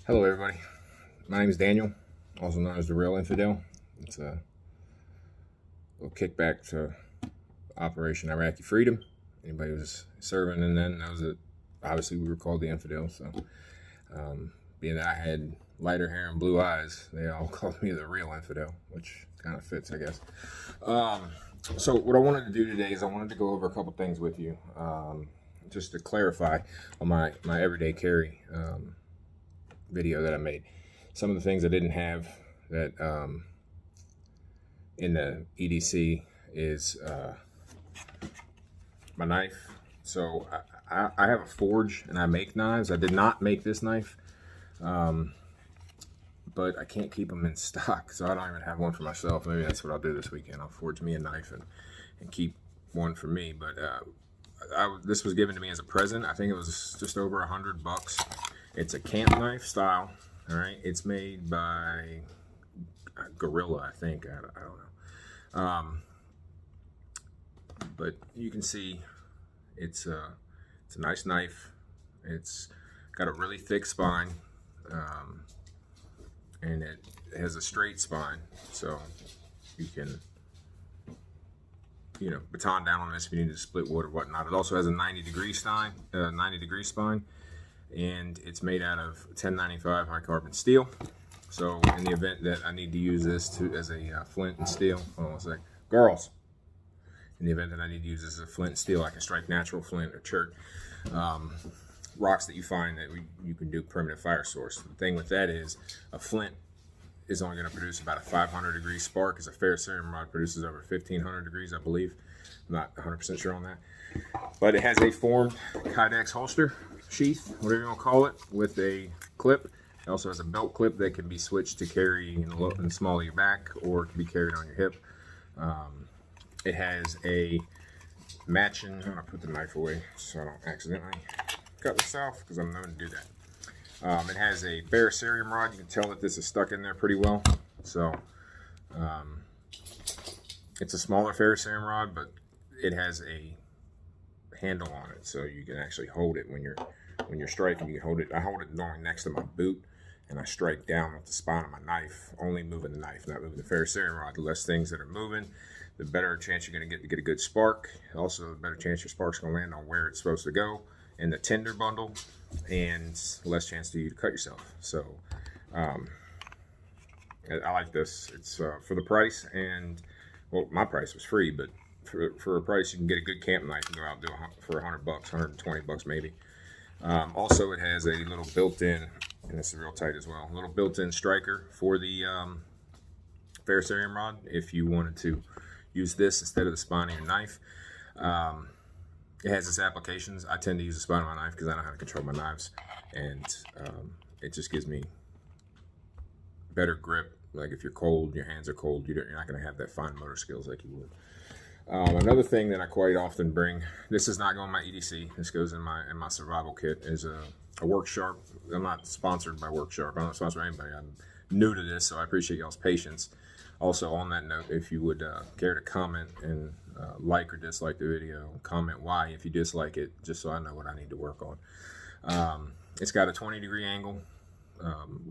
Hello, everybody. My name is Daniel, also known as the Real Infidel. It's a little kickback to Operation Iraqi Freedom. Anybody who was serving and then knows that obviously we were called the Infidel. So, being that I had lighter hair and blue eyes, they all called me the Real Infidel, which kind of fits, I guess. Um, so, what I wanted to do today is I wanted to go over a couple things with you, just to clarify on my everyday carry. Video that I made. Some of the things I didn't have that in the EDC is my knife. So I have a forge and I make knives. I did not make this knife, but I can't keep them in stock, so I don't even have one for myself. Maybe that's what I'll do this weekend. I'll forge me a knife and keep one for me. But this was given to me as a present. I think it was just over $100. It's a camp knife style. All right, it's made by Gorilla, I think. I don't know. But you can see it's a nice knife. It's got a really thick spine, and it has a straight spine, so you can baton down on this if you need to split wood or whatnot. It also has a 90-degree spine, and it's made out of 1095 high carbon steel. So in the event that I need to use this as a flint and steel, hold on a sec, girls. In the event that I need to use this as a flint and steel, I can strike natural flint or chert, rocks that you find that you can do primitive fire source. The thing with that is a flint is only going to produce about a 500-degree spark, as a ferrocerium rod produces over 1500 degrees, I believe. I'm not 100% sure on that. But it has a formed Kydex holster sheath, whatever you want to call it, with a clip. It also has a belt clip that can be switched to carry in the small of your back, or it can be carried on your hip. It has a matching, I'm going to put the knife away so I don't accidentally cut this off, because I'm known to do that. It has a ferrocerium rod. You can tell that this is stuck in there pretty well. So it's a smaller ferrocerium rod, but it has a handle on it, so you can actually hold it when you're striking. You can hold it. I hold it normally next to my boot, and I strike down with the spine of my knife, only moving the knife, not moving the ferrocerium rod. The less things that are moving, the better chance you're going to get a good spark. Also, the better chance your spark's going to land on where it's supposed to go in the tinder bundle, and less chance to you to cut yourself. So I like this. It's for the price, and well, my price was free, but for a price you can get a good camp knife and go out and do it for $100, $120 maybe. Also, it has a little built-in, and this is real tight as well, a little built-in striker for the ferrocerium rod if you wanted to use this instead of the spine of your knife. It has its applications. I tend to use the spine of my knife because I know how to control my knives, and it just gives me better grip. Like if you're cold, your hands are cold, you're not going to have that fine motor skills like you would. Another thing that I quite often bring, this is not going in my EDC, this goes in my survival kit, is a work sharp. I'm not sponsored by work sharp. I'm not sponsored by anybody. I'm new to this, so I appreciate y'all's patience. Also, on that note, if you would care to comment and like or dislike the video, comment why if you dislike it, just so I know what I need to work on. It's got a 20-degree angle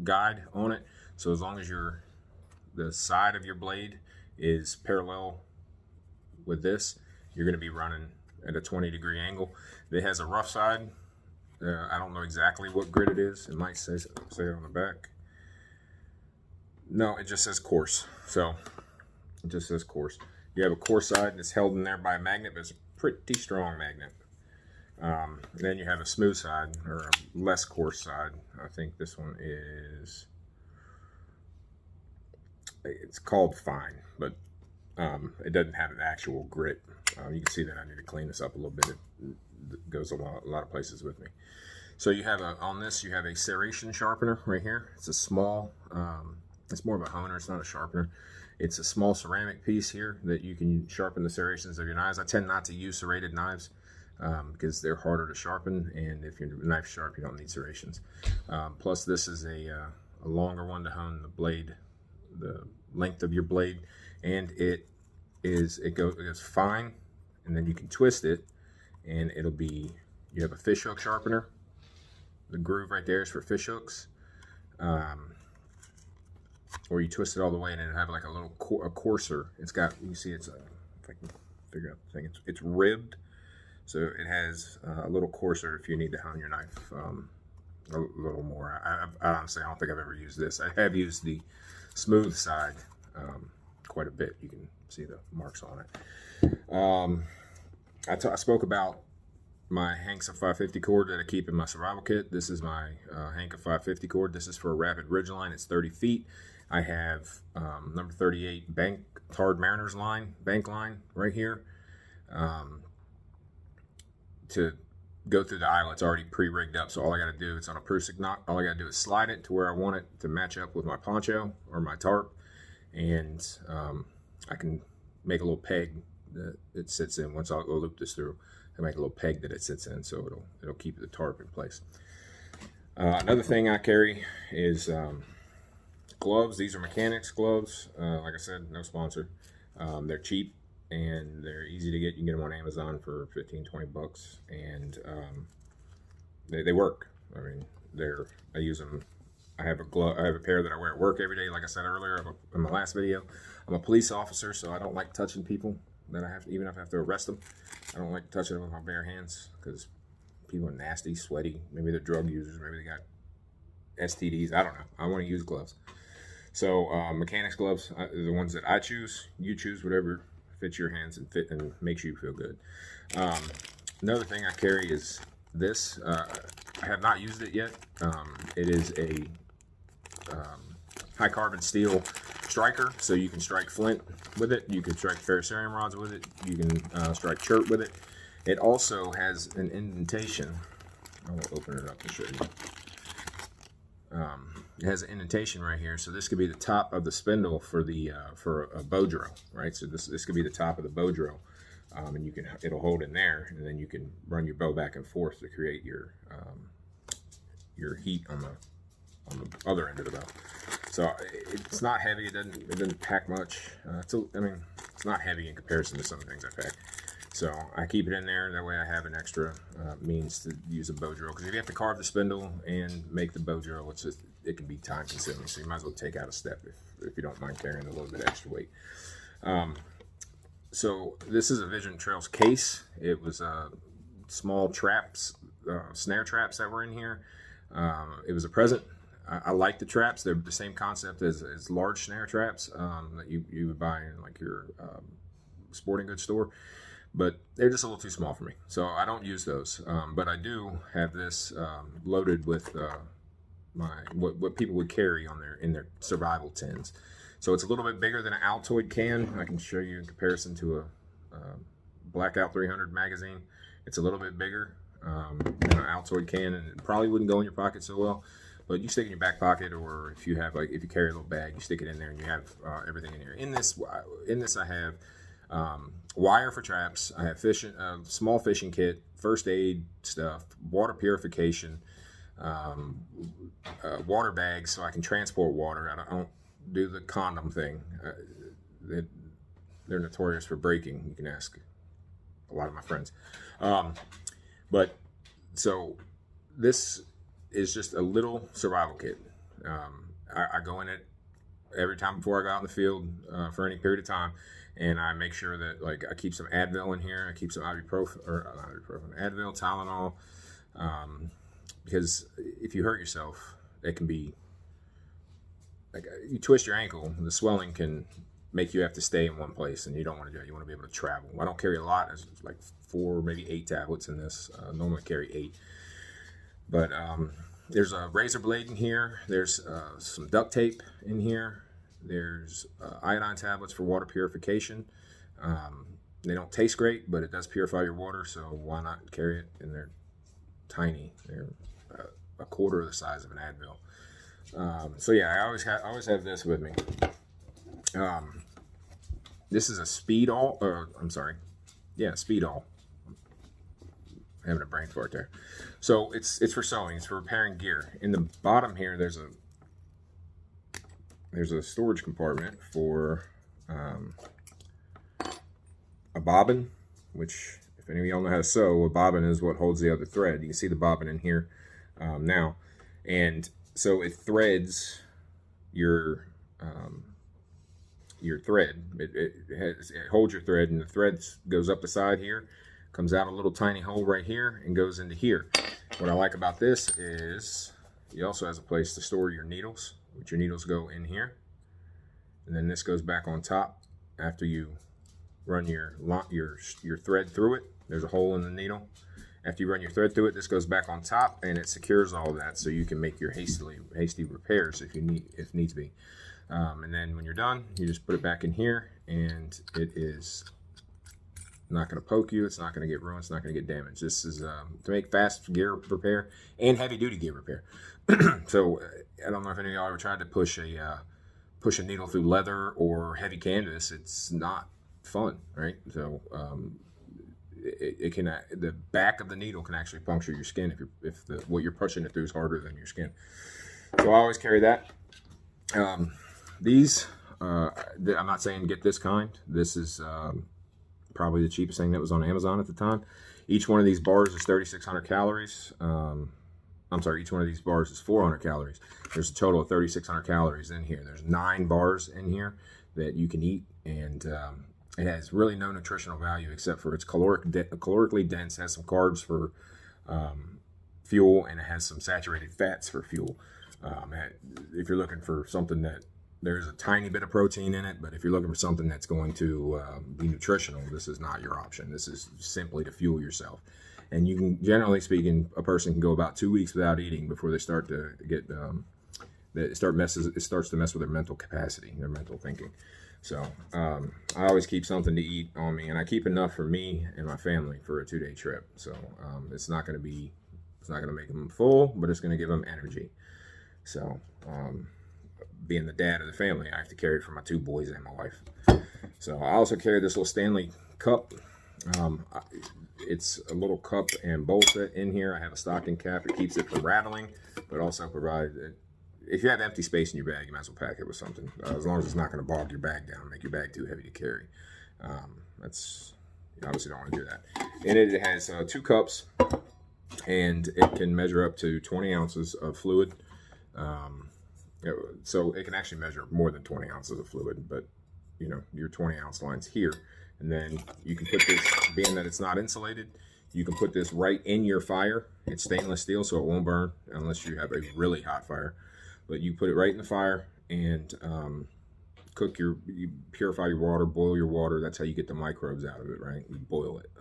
guide on it, so as long as the side of your blade is parallel with this, you're going to be running at a 20-degree angle. It has a rough side. I don't know exactly what grit it is. It might say it on the back. No, it just says coarse. So it just says coarse. You have a coarse side that's held in there by a magnet, but it's a pretty strong magnet. Then you have a smooth side, or a less coarse side. I think this one is, it's called fine, but it doesn't have an actual grit. You can see that I need to clean this up a little bit. It goes a lot of places with me. So you have on this, you have a serration sharpener right here. It's a small, it's more of a honer, it's not a sharpener. It's a small ceramic piece here that you can sharpen the serrations of your knives. I tend not to use serrated knives because they're harder to sharpen, and if your knife's sharp, you don't need serrations. Plus, this is a longer one to hone the blade, the length of your blade, and it goes fine, and then you can twist it, and it'll be, you have a fish hook sharpener. The groove right there is for fish hooks. where you twist it all the way, and it have like a little coarser. It's got, you see, it's if I can figure out the thing, it's ribbed, so it has a little coarser if you need to hone your knife a little more. I honestly, I don't think I've ever used this. I have used the smooth side quite a bit. You can see the marks on it. I spoke about my Hanks of 550 cord that I keep in my survival kit. This is my Hank of 550 cord. This is for a rapid ridgeline. It's 30 feet. I have number 38 tarred Mariners bank line right here. To go through the aisle, it's already pre-rigged up, so all I got to do, it's on a Prusik knot. All I got to do is slide it to where I want it to match up with my poncho or my tarp, and I can make a little peg that it sits in. Once I'll loop this through, I make a little peg that it sits in, so it'll keep the tarp in place. Another thing I carry is gloves. These are mechanics gloves. Like I said, no sponsor. They're cheap and they're easy to get. You can get them on Amazon for 15-20 bucks, and they work. I mean, I use them. I have a pair that I wear at work every day. Like I said earlier in my last video, I'm a police officer, so I don't like touching people that I have to, even if I have to arrest them. I don't like touching them with my bare hands because people are nasty, sweaty. Maybe they're drug users. Maybe they got STDs. I don't know. I want to use gloves. So mechanics gloves are the ones that I choose. You choose whatever fits your hands and makes you feel good. Another thing I carry is this. I have not used it yet. It is a high carbon steel striker, so you can strike flint with it. You can strike ferrocerium rods with it. You can strike chert with it. It also has an indentation. I will open it up to show you. It has an indentation right here, so this could be the top of the spindle for the for a bow drill, right? So this could be the top of the bow drill, and it'll hold in there, and then you can run your bow back and forth to create your heat on the other end of the bow. So it's not heavy. It doesn't pack much. I mean, it's not heavy in comparison to some of the things I pack. So I keep it in there. That way I have an extra means to use a bow drill. Because if you have to carve the spindle and make the bow drill, it can be time consuming. So you might as well take out a step if you don't mind carrying a little bit extra weight. So this is a Vision Trails case. It was small traps, snare traps that were in here. It was a present. I like the traps. They're the same concept as large snare traps that you would buy in like your sporting goods store. But they're just a little too small for me, so I don't use those. But I do have this loaded with what people would carry in their survival tins. So it's a little bit bigger than an Altoid can. I can show you in comparison to a Blackout 300 magazine. It's a little bit bigger than an Altoid can, and it probably wouldn't go in your pocket so well. But you stick it in your back pocket, or if you carry a little bag, you stick it in there, and you have everything in here. In this I have wire for traps. I have small fishing kit, first aid stuff, water purification, water bags so I can transport water. I don't do the condom thing. They're notorious for breaking. You can ask a lot of my friends. But so this is just a little survival kit. I go in it every time before I go out in the field for any period of time. And I make sure that I keep some Advil in here. I keep some Advil, Tylenol, because if you hurt yourself, it can be you twist your ankle. The swelling can make you have to stay in one place, and you don't want to do that. You want to be able to travel. I don't carry a lot. There's like 4, maybe 8 tablets in this. Normally carry 8, but there's a razor blade in here. There's some duct tape in here. There's iodine tablets for water purification. They don't taste great, but it does purify your water, so why not carry it? And they're tiny. They're a quarter of the size of an Advil. So yeah, I always have this with me. This is a Speedol. Speedol. I'm having a brain fart there. So it's for sewing. It's for repairing gear. In the bottom here, there's a storage compartment for a bobbin, which if any of y'all know how to sew, a bobbin is what holds the other thread. You can see the bobbin in here now. And so it threads your thread. It holds your thread, and the thread goes up the side here, comes out a little tiny hole right here, and goes into here. What I like about this is it also has a place to store your needles, which your needles go in here, and then this goes back on top after you run your thread through it. There's a hole in the needle. After you run your thread through it, this goes back on top, and it secures all of that, so you can make your hasty repairs if needs be. And then when you're done, you just put it back in here, and it is not going to poke you. It's not going to get ruined. It's not going to get damaged. This is to make fast gear repair and heavy duty gear repair. So I don't know if any of y'all ever tried to push a needle through leather or heavy canvas. It's not fun, right? So it can, the back of the needle can actually puncture your skin if what you're pushing it through is harder than your skin. So I always carry that. These, I'm not saying get this kind. This is probably the cheapest thing that was on Amazon at the time. Each one of these bars is 3,600 calories. I'm sorry, each one of these bars is 400 calories. There's a total of 3,600 calories in here. There's 9 bars in here that you can eat, and it has really no nutritional value except for it's calorically dense, has some carbs for fuel, and it has some saturated fats for fuel. If you're looking for something that there's a tiny bit of protein in it, but if you're looking for something that's going to be nutritional, this is not your option. This is simply to fuel yourself. And you can, generally speaking, a person can go about 2 weeks without eating before they start to get it starts to mess with their mental capacity, their mental thinking. So I always keep something to eat on me, and I keep enough for me and my family for a 2-day trip. So it's not going to make them full, but it's going to give them energy. So being the dad of the family, I have to carry it for my 2 boys and my wife. So I also carry this little Stanley cup. It's a little cup and bowl set in here. I have a stocking cap. It keeps it from rattling, but also provides it. If you have empty space in your bag, you might as well pack it with something. As long as it's not going to bog your bag down, make your bag too heavy to carry. That's, you obviously don't want to do that. And it has 2 cups, and it can measure up to 20 ounces of fluid. So it can actually measure more than 20 ounces of fluid, but you know, your 20 ounce line's here. And then you can put this, being that it's not insulated, you can put this right in your fire. It's stainless steel, so it won't burn unless you have a really hot fire. But you put it right in the fire and you purify your water, boil your water. That's how you get the microbes out of it, right? You boil it.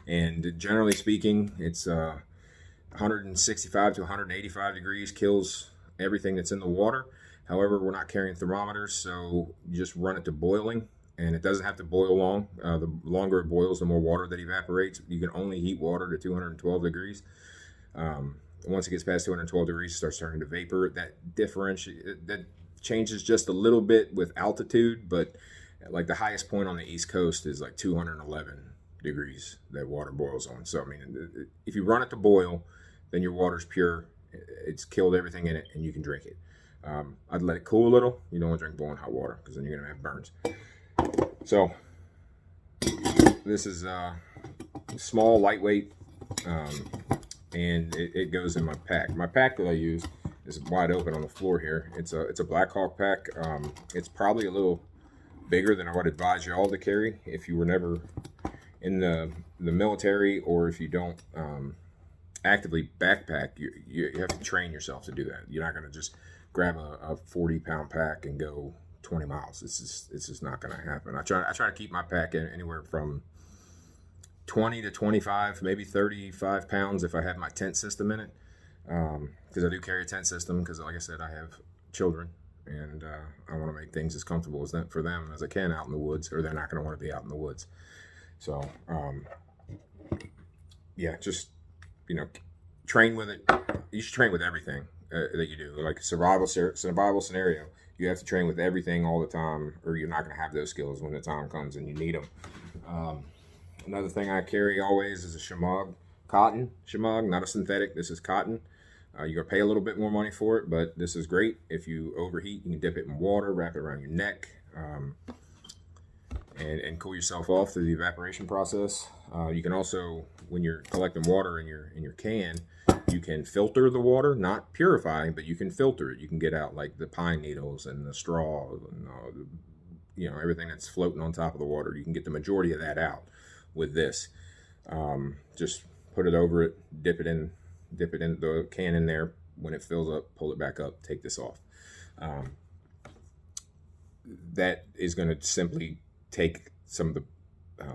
And generally speaking, it's 165 to 185 degrees, kills everything that's in the water. However, we're not carrying thermometers, so you just run it to boiling, and it doesn't have to boil long. The longer it boils, the more water that evaporates. You can only heat water to 212 degrees. Once it gets past 212 degrees, it starts turning to vapor. That changes just a little bit with altitude, but like the highest point on the East Coast is like 211 degrees that water boils on. So I mean, if you run it to boil, then your water's pure. It's killed everything in it, and you can drink it. I'd let it cool a little. You don't want to drink boiling hot water because then you're gonna have burns. So this is small, lightweight, and it goes in my pack. My pack that I use is wide open on the floor here. It's a Black Hawk pack. It's probably a little bigger than I would advise you all to carry if you were never in the military, or if you don't actively backpack. You have to train yourself to do that. You're not going to just grab a 40-pound pack and go 20 miles. It's just not going to happen. I try to keep my pack anywhere from 20 to 25, maybe 35 pounds if I have my tent system in it, because I do carry a tent system because, like I said, I have children, and I want to make things as comfortable as for them as I can out in the woods, or they're not going to want to be out in the woods. So yeah, just, you know, train with it. You should train with everything that you do. Like survival scenario, you have to train with everything all the time, or you're not going to have those skills when the time comes and you need them. Another thing I carry always is a shemagh, cotton shemagh, not a synthetic. This is cotton. You're going to pay a little bit more money for it, but this is great. If you overheat, you can dip it in water, wrap it around your neck, and cool yourself off through the evaporation process. You can also, when you're collecting water in your can, you can filter the water, not purify, but you can filter it. You can get out like the pine needles and the straw and everything that's floating on top of the water. You can get the majority of that out with this. Just put it over it, dip it in the can in there. When it fills up, pull it back up, take this off. That is going to simply take some of the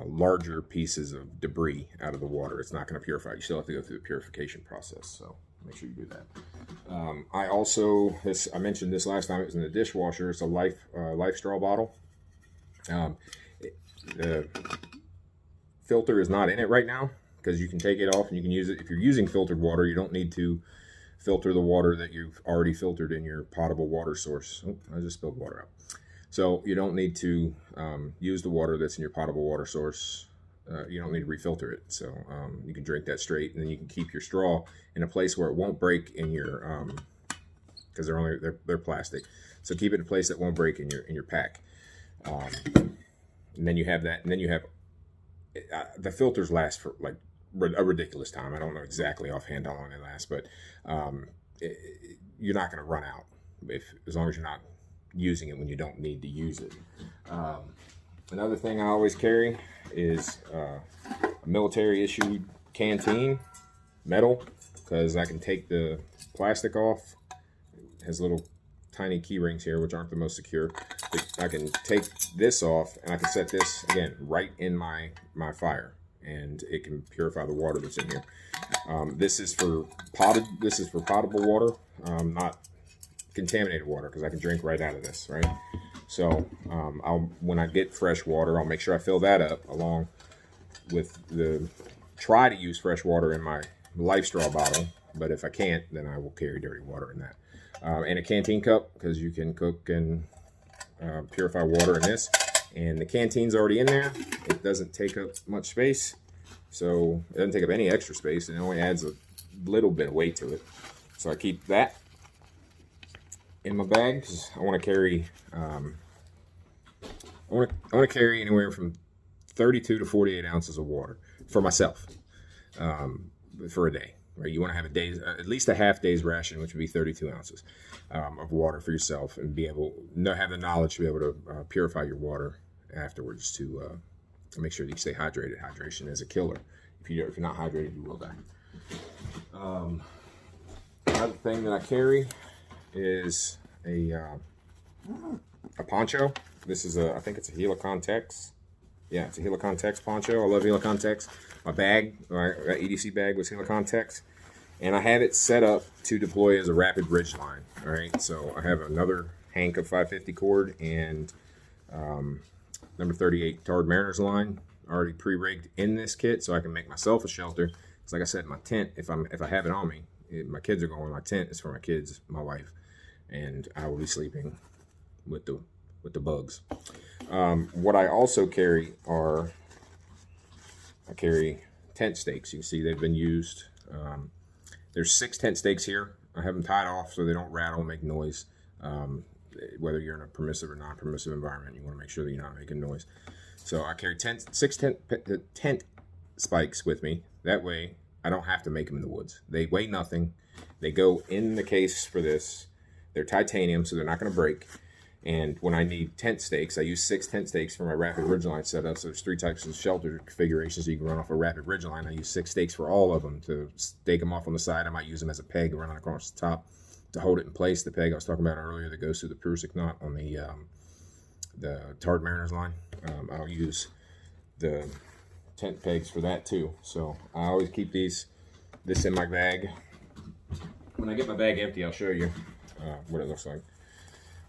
larger pieces of debris out of the water. It's not going to purify. You still have to go through the purification process, so make sure you do that. I mentioned this last time. It was in the dishwasher. It's a life straw bottle. The filter is not in it right now because you can take it off and you can use it. If you're using filtered water, you don't need to filter the water that you've already filtered in your potable water source. Oh, I just spilled water out. So you don't need to use the water that's in your potable water source. You don't need to refilter it. So you can drink that straight, and then you can keep your straw in a place where it won't break in your, because they're plastic. So keep it in a place that won't break in your pack. And then you have that, and then you have the filters last for like a ridiculous time. I don't know exactly offhand how long they last, but you're not going to run out as long as you're not using it when you don't need to use it. Another thing I always carry is a military issued canteen, metal, because I can take the plastic off. It has little tiny key rings here, which aren't the most secure. But I can take this off and I can set this again right in my fire, and it can purify the water that's in here. This is for potable water, not contaminated water, because I can drink right out of this, right? So when I get fresh water, I'll make sure I fill that up along with try to use fresh water in my life straw bottle, but if I can't, then I will carry dirty water in that. And a canteen cup, because you can cook and purify water in this. And the canteen's already in there. It doesn't take up much space, so it doesn't take up any extra space, and it only adds a little bit of weight to it. So I keep that in my bag because I want to carry. I want to carry anywhere from 32 to 48 ounces of water for myself for a day. Right, you want to have at least a half day's ration, which would be 32 ounces of water for yourself, and have the knowledge to be able to purify your water afterwards to make sure that you stay hydrated. Hydration is a killer. If you're not hydrated, you will die. Another thing that I carry is a poncho. This is I think it's a Helicon Tex. Yeah, it's a Helicon Tex poncho. I love Helicon Tex. My bag, my EDC bag was Helicon Tex, and I have it set up to deploy as a rapid ridge line. All right, so I have another hank of 550 cord and number 38 Tarred Mariners line already pre-rigged in this kit, so I can make myself a shelter. It's like I said, my tent, if I have it on me, my kids are going. My tent is for my kids, my wife, and I will be sleeping with the bugs. What I also carry I carry tent stakes. You can see they've been used. There's 6 tent stakes here. I have them tied off so they don't rattle and make noise. Whether you're in a permissive or non-permissive environment, you want to make sure that you're not making noise. So I carry 6 tent spikes with me. That way I don't have to make them in the woods. They weigh nothing. They go in the case for this. They're titanium, so they're not going to break. And when I need tent stakes, I use 6 tent stakes for my rapid ridgeline setup. So there's 3 types of shelter configurations you can run off a rapid ridgeline. I use 6 stakes for all of them to stake them off on the side. I might use them as a peg running across the top to hold it in place. The peg I was talking about earlier that goes through the Prusik knot on the Tarred Mariners line. I'll use the tent pegs for that too. So I always keep this in my bag. When I get my bag empty, I'll show you what it looks like.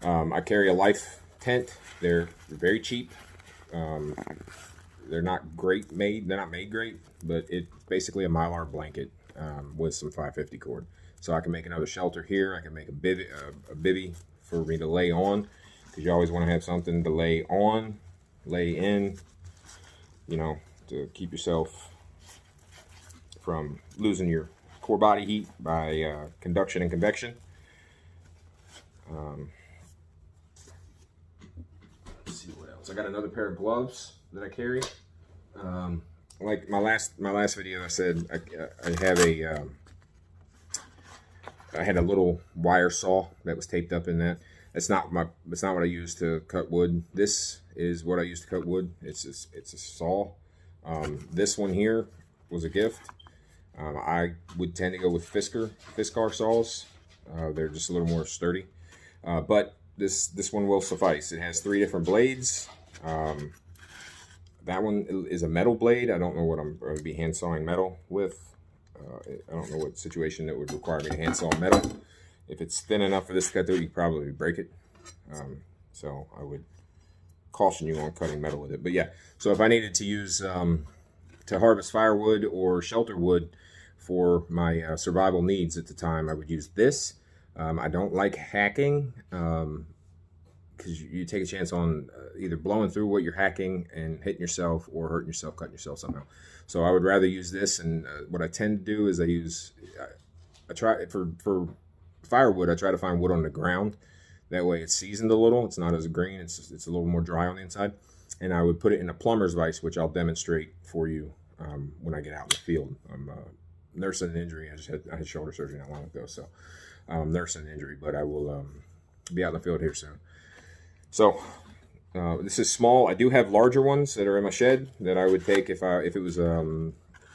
I carry a life tent. They're very cheap. They're not great made. They're not made great, but it's basically a Mylar blanket with some 550 cord. So I can make another shelter here. I can make a bivvy for me to lay on, because you always want to have something to lay on, lay in, to keep yourself from losing your core body heat by conduction and convection. Let's see what else. I got another pair of gloves that I carry. Like my last video, I said I have I had a little wire saw that was taped up in that. It's not what I use to cut wood. This is what I use to cut wood. It's a saw. This one here was a gift. I would tend to go with Fiskar saws. They're just a little more sturdy. But this one will suffice. It has 3 different blades. That one is a metal blade. I don't know what I'm going to be hand sawing metal with. I don't know what situation that would require me to hand saw metal. If it's thin enough for this to cut through, you could probably break it. So I would caution you on cutting metal with it. But yeah, so if I needed to use to harvest firewood or shelter wood for my survival needs at the time, I would use this. I don't like hacking because you take a chance on either blowing through what you're hacking and hitting yourself, or hurting yourself, cutting yourself somehow. So I would rather use this. And what I tend to do is I try for firewood. I try to find wood on the ground. That way it's seasoned a little. It's not as green. It's a little more dry on the inside. And I would put it in a plumber's vise, which I'll demonstrate for you when I get out in the field. I'm nursing an injury. I had shoulder surgery not long ago, so nursing an injury. But I will be out in the field here soon. So this is small. I do have larger ones that are in my shed that I would take if it was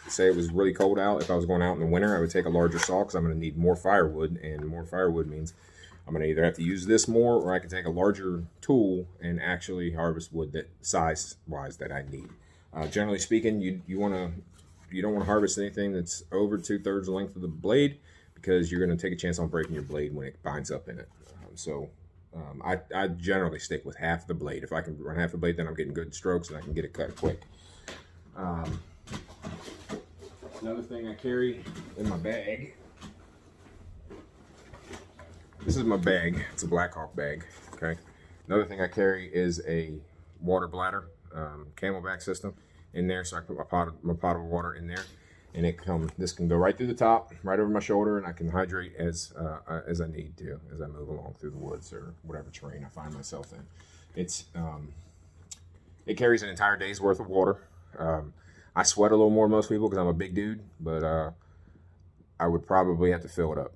say it was really cold out. If I was going out in the winter, I would take a larger saw because I'm going to need more firewood, and more firewood means I'm going to either have to use this more, or I can take a larger tool and actually harvest wood that size-wise that I need. Generally speaking, you don't want to harvest anything that's over 2/3 the length of the blade, because you're going to take a chance on breaking your blade when it binds up in it. I generally stick with half the blade. If I can run half the blade, then I'm getting good strokes and I can get it cut quick. Another thing I carry in my bag. This is my bag. It's a Blackhawk bag. Okay. Another thing I carry is a water bladder, Camelback system in there. So I put my pot of water in there, and this can go right through the top, right over my shoulder, and I can hydrate as I need to, as I move along through the woods or whatever terrain I find myself in. It carries an entire day's worth of water. I sweat a little more than most people because I'm a big dude, but I would probably have to fill it up.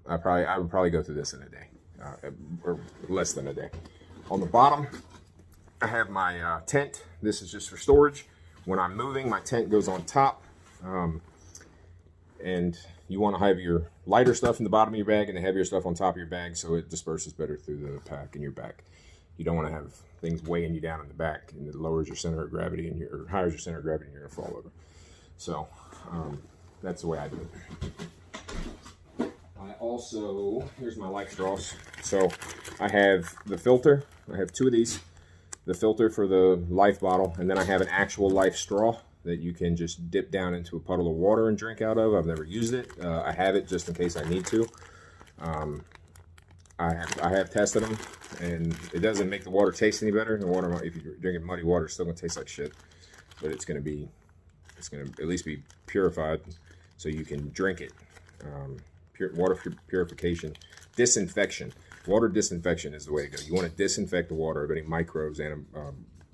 I would probably go through this in a day, or less than a day. On the bottom, I have my tent. This is just for storage. When I'm moving, my tent goes on top, and you want to have your lighter stuff in the bottom of your bag and the heavier stuff on top of your bag, so it disperses better through the pack in your back. You don't want to have things weighing you down in the back, and it lowers your center of gravity or higher your center of gravity, and you're gonna fall over. So that's the way I do it. I also, here's my life straws. So I have the filter. I have 2 of these. The filter for the life bottle, and then I have an actual life straw that you can just dip down into a puddle of water and drink out of. I've never used it. I have it just in case I need to. I have tested them, and it doesn't make the water taste any better. The water, if you're drinking muddy water, it's still gonna taste like shit. But it's gonna at least be purified, so you can drink it. Water purification, disinfection. Water disinfection is the way to go. You want to disinfect the water of any microbes and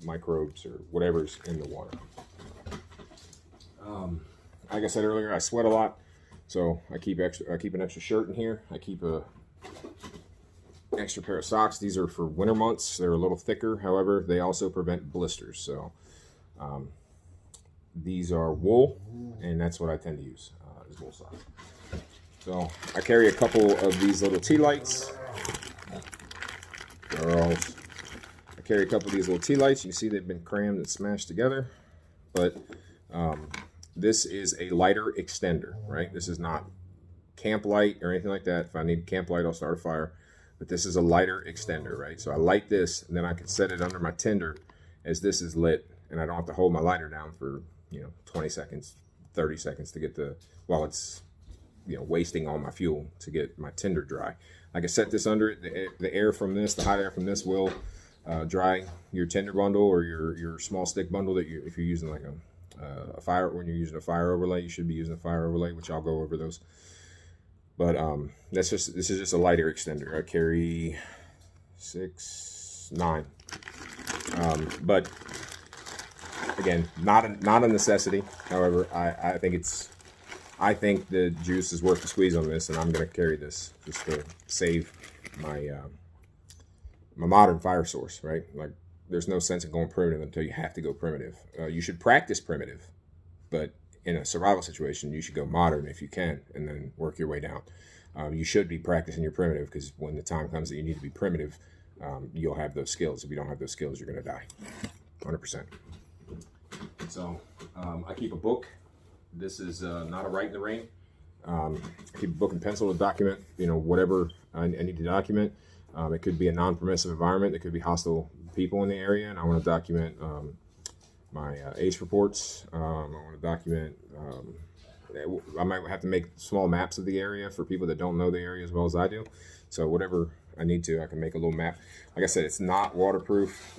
microbes or whatever's in the water. Like I said earlier, I sweat a lot, so I keep an extra shirt in here. I keep an extra pair of socks. These are for winter months. They're a little thicker, however, they also prevent blisters. So these are wool, and that's what I tend to use is wool socks. So I carry a couple of these little tea lights. Girls. I carry a couple of these little tea lights. You can see they've been crammed and smashed together. But this is a lighter extender, right? This is not camp light or anything like that. If I need camp light, I'll start a fire. But this is a lighter extender, right? So I light this, and then I can set it under my tinder as this is lit, and I don't have to hold my lighter down for 20 seconds, 30 seconds to get while it's wasting all my fuel to get my tinder dry. I can set this under it. The air from this, the hot air from this will dry your tinder bundle or your small stick bundle that if you're using like a fire, when you're using a fire overlay, you should be using a fire overlay, which I'll go over those. But this is just a lighter extender. I carry 9. But again, not a necessity. However, I think it's I think the juice is worth the squeeze on this, and I'm going to carry this just to save my my modern fire source, right? Like, there's no sense in going primitive until you have to go primitive. You should practice primitive, but in a survival situation, you should go modern if you can, and then work your way down. You should be practicing your primitive, because when the time comes that you need to be primitive, you'll have those skills. If you don't have those skills, you're going to die, 100%. So I keep a book. This is not a write in the rain. I keep a book and pencil to document, whatever I need to document. It could be a non-permissive environment. It could be hostile people in the area, and I want to document my ACE reports. I want to document. I might have to make small maps of the area for people that don't know the area as well as I do. So whatever I need to, I can make a little map. Like I said, it's not waterproof,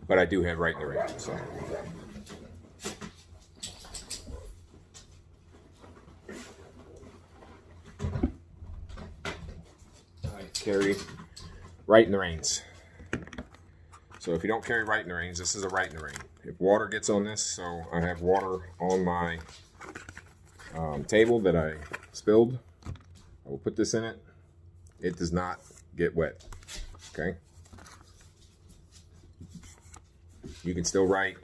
but I do have write in the rain. So. Carry write in the rains. So if you don't carry write in the rains, this is a write in the rain. If water gets on this, so I have water on my table that I spilled, I will put this in it. It does not get wet. Okay. You can still write.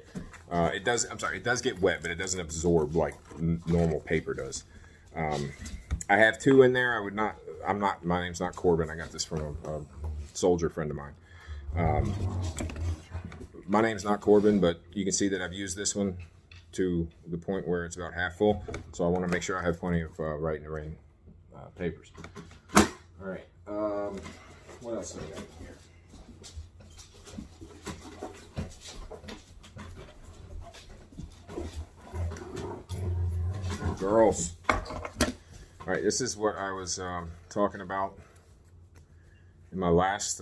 It does. I'm sorry. It does get wet, but it doesn't absorb like normal paper does. I have two in there. My name's not Corbin. I got this from a soldier friend of mine. My name's not Corbin, but you can see that I've used this one to the point where it's about half full. So I want to make sure I have plenty of write in the rain papers. All right. What else do I got here? Girls. All right, this is what I was talking about in my last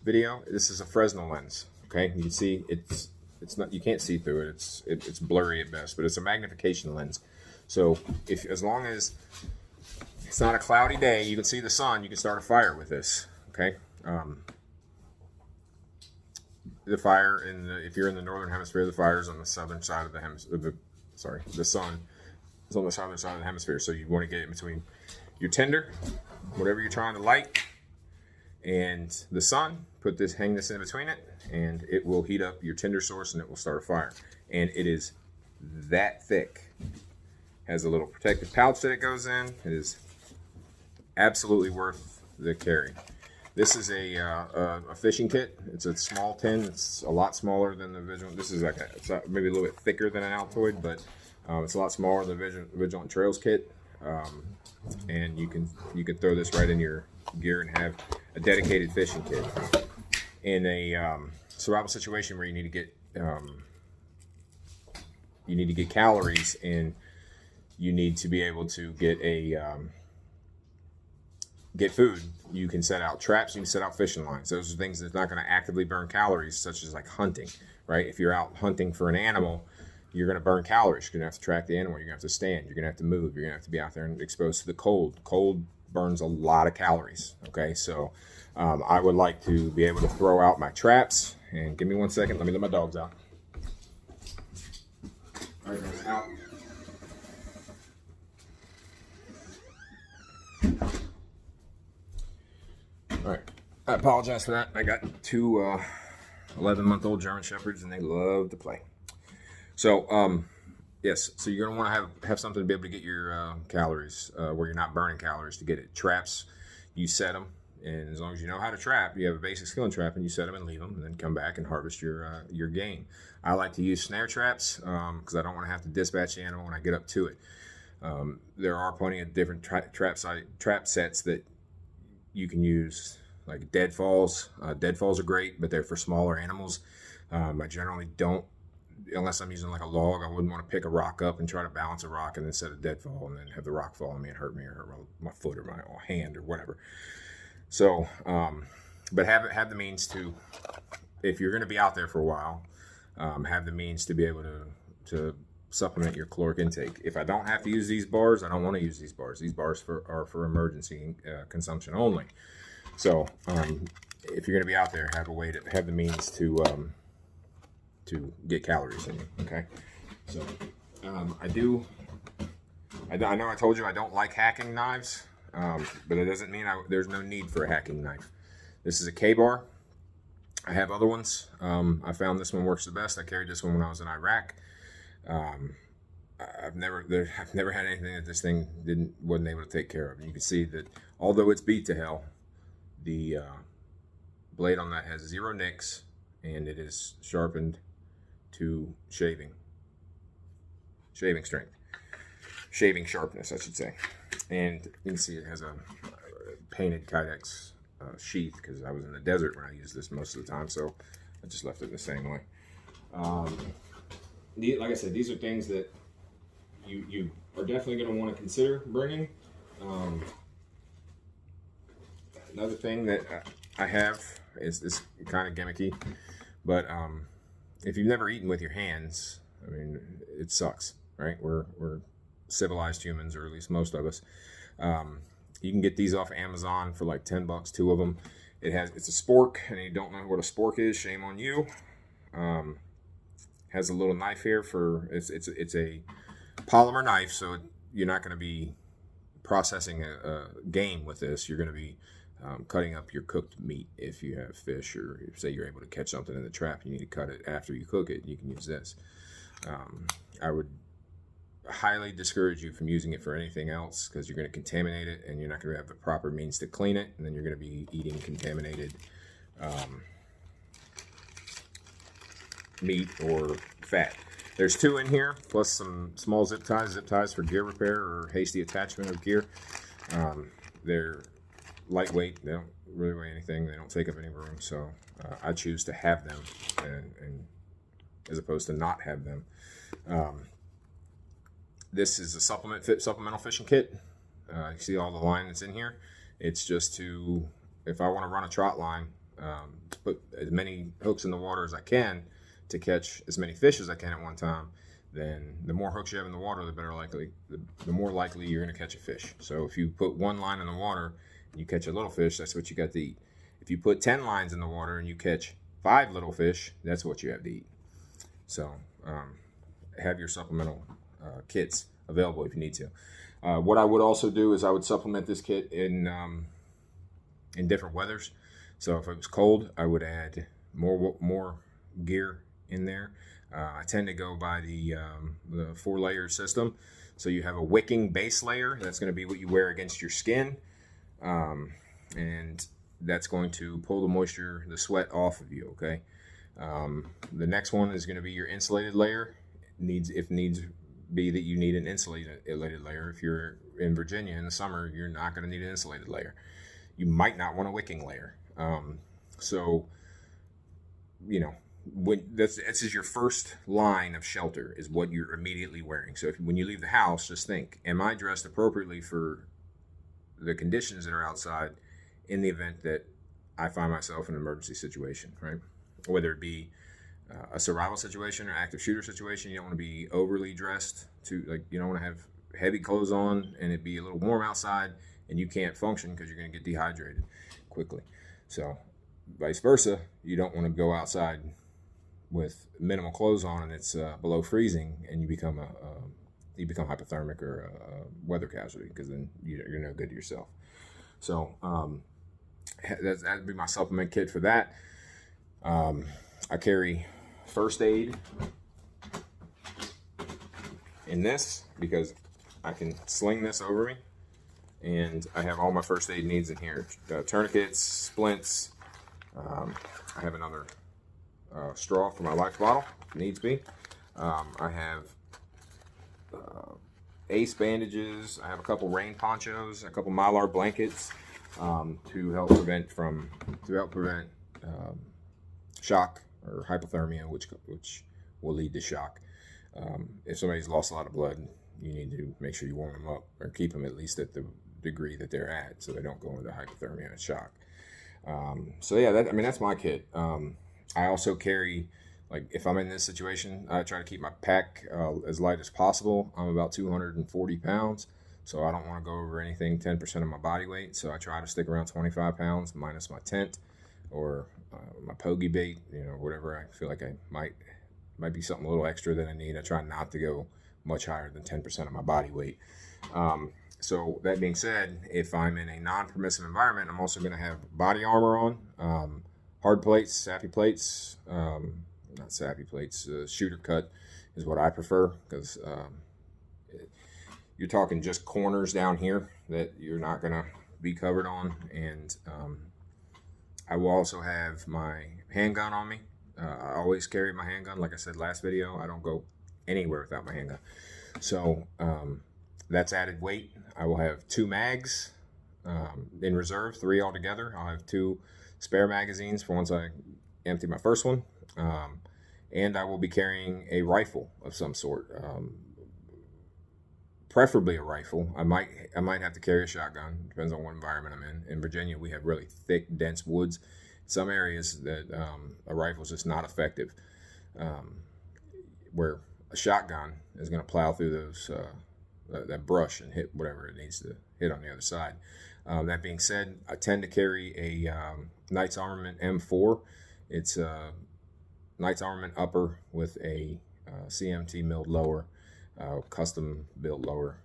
video. This is a Fresnel lens. Okay, you can see it's not, you can't see through it. It's blurry at best, but it's a magnification lens. So as long as it's not a cloudy day, you can see the sun, you can start a fire with this. Okay, the fire if you're in the northern hemisphere, the fire's on the southern side of the hemisphere. The sun is on the southern side of the hemisphere. So you want to get it between your tinder, whatever you're trying to light, and the sun. Hang this in between it, and it will heat up your tinder source, and it will start a fire. And it is that thick. Has a little protective pouch that it goes in. It is absolutely worth the carry. This is a fishing kit. It's a small tin. It's a lot smaller than the Vigilant. This is it's maybe a little bit thicker than an Altoid, but it's a lot smaller than the Vigilant Trails kit. And you can throw this right in your gear and have a dedicated fishing kit. In a survival situation where you need to get calories, and you need to be able to get food, you can set out traps, you can set out fishing lines. Those are things that's not going to actively burn calories, such as like hunting, right? If you're out hunting for an animal, you're going to burn calories. You're going to have to track the animal. You're going to have to stand. You're going to have to move. You're going to have to be out there and exposed to the cold. Cold burns a lot of calories. Okay, so I would like to be able to throw out my traps. And give me 1 second. Let me let my dogs out. All right, guys, out. All right, I apologize for that. I got two 11-month-old German Shepherds, and they love to play. So, yes, so you're going to want to have something to be able to get your calories, where you're not burning calories to get it. Traps, you set them, and as long as you know how to trap, you have a basic skill in trapping, you set them and leave them, and then come back and harvest your game. I like to use snare traps because I don't want to have to dispatch the animal when I get up to it. There are plenty of different trap sets that you can use, like deadfalls. Deadfalls are great, but they're for smaller animals. I generally don't, unless I'm using like a log, I wouldn't want to pick a rock up and try to balance a rock and then set a deadfall and then have the rock fall on me and hurt me or hurt my foot or my hand or whatever. So, but have the means to, if you're going to be out there for a while, have the means to be able to supplement your caloric intake. If I don't have to use these bars, I don't want to use these bars. These bars are for emergency consumption only. So if you're going to be out there, have a way to have the means to to get calories in you. Okay, so I know I told you I don't like hacking knives, but it doesn't mean there's no need for a hacking knife. This is a K-bar. I have other ones. I found this one works the best. I carried this one when I was in Iraq. I've never had anything that this thing wasn't able to take care of. And you can see that although it's beat to hell, the blade on that has 0 nicks, and it is sharpened to shaving strength, shaving sharpness, I should say. And you can see it has a painted Kydex sheath, because I was in the desert when I used this most of the time, so I just left it the same way. Like I said, these are things that you are definitely going to want to consider bringing. Another thing that I have is kind of gimmicky, but if you've never eaten with your hands, I mean, it sucks, right? We're civilized humans, or at least most of us. You can get these off Amazon for like $10, 2 of them. It's a spork, and you don't know what a spork is, shame on you. Has a little knife here it's a polymer knife, so you're not going to be processing a game with this. You're going to be cutting up your cooked meat. If you have fish, or say you're able to catch something in the trap, you need to cut it after you cook it, you can use this. I would highly discourage you from using it for anything else, because you're going to contaminate it, and you're not going to have the proper means to clean it, and then you're going to be eating contaminated meat or fat. There's 2 in here, plus some small zip ties for gear repair or hasty attachment of gear. They're lightweight, they don't really weigh anything, they don't take up any room, so I choose to have them, and as opposed to not have them. This is a supplemental fishing kit. You see all the line that's in here. It's just to, if I want to run a trot line, to put as many hooks in the water as I can to catch as many fish as I can at one time. Then the more hooks you have in the water, the more likely you're going to catch a fish. So if you put 1 line in the water and you catch a little fish, that's what you got to eat. If you put 10 lines in the water and you catch 5 little fish, that's what you have to eat. So have your supplemental kits available if you need to. What I would also do is I would supplement this kit in different weathers. So if it was cold, I would add more gear in there. I tend to go by the 4-layer system. So you have a wicking base layer. That's going to be what you wear against your skin, and that's going to pull the moisture, the sweat off of you. Okay. The next one is going to be your insulated layer. If needs be that you need an insulated layer. If you're in Virginia in the summer, you're not going to need an insulated layer. You might not want a wicking layer. So, you know, when this is your first line of shelter, is what you're immediately wearing. So when you leave the house, just think, am I dressed appropriately for the conditions that are outside in the event that I find myself in an emergency situation, right? Whether it be a survival situation or active shooter situation, you don't want to be overly dressed you don't want to have heavy clothes on and it be a little warm outside and you can't function because you're going to get dehydrated quickly. So vice versa, you don't want to go outside with minimal clothes on and it's below freezing and you become hypothermic or a weather casualty, because then you're no good to yourself. So that'd be my supplement kit for that. I carry first aid in this because I can sling this over me, and I have all my first aid needs in here. Tourniquets, splints. I have another straw for my life bottle if needs be. I have ace bandages. I have a couple rain ponchos, a couple Mylar blankets to help prevent shock or hypothermia, which will lead to shock. If somebody's lost a lot of blood, you need to make sure you warm them up or keep them at least at the degree that they're at, so they don't go into hypothermia and shock. So yeah, that's my kit. I also carry, like, if I'm in this situation, I try to keep my pack as light as possible. I'm about 240 pounds, so I don't want to go over anything 10% of my body weight. So I try to stick around 25 pounds minus my tent or my pogey bait, whatever I feel like I might might be something a little extra than I need. I try not to go much higher than 10% of my body weight. So that being said, if I'm in a non-permissive environment, I'm also going to have body armor on, hard plates, sappy plates, not sappy plates, shooter cut is what I prefer, because you're talking just corners down here that you're not going to be covered on. And I will also have my handgun on me. I always carry my handgun. Like I said last video, I don't go anywhere without my handgun. So that's added weight. I will have 2 mags in reserve, 3 altogether. I'll have 2 spare magazines for once I empty my first one. And I will be carrying a rifle of some sort, preferably a rifle. I might have to carry a shotgun. Depends on what environment I'm in. In Virginia, we have really thick, dense woods. Some areas that a rifle is just not effective, where a shotgun is going to plow through those that brush and hit whatever it needs to hit on the other side. That being said, I tend to carry a Knights Armament M4. It's a Knights Armament upper with a CMT milled lower, custom built lower.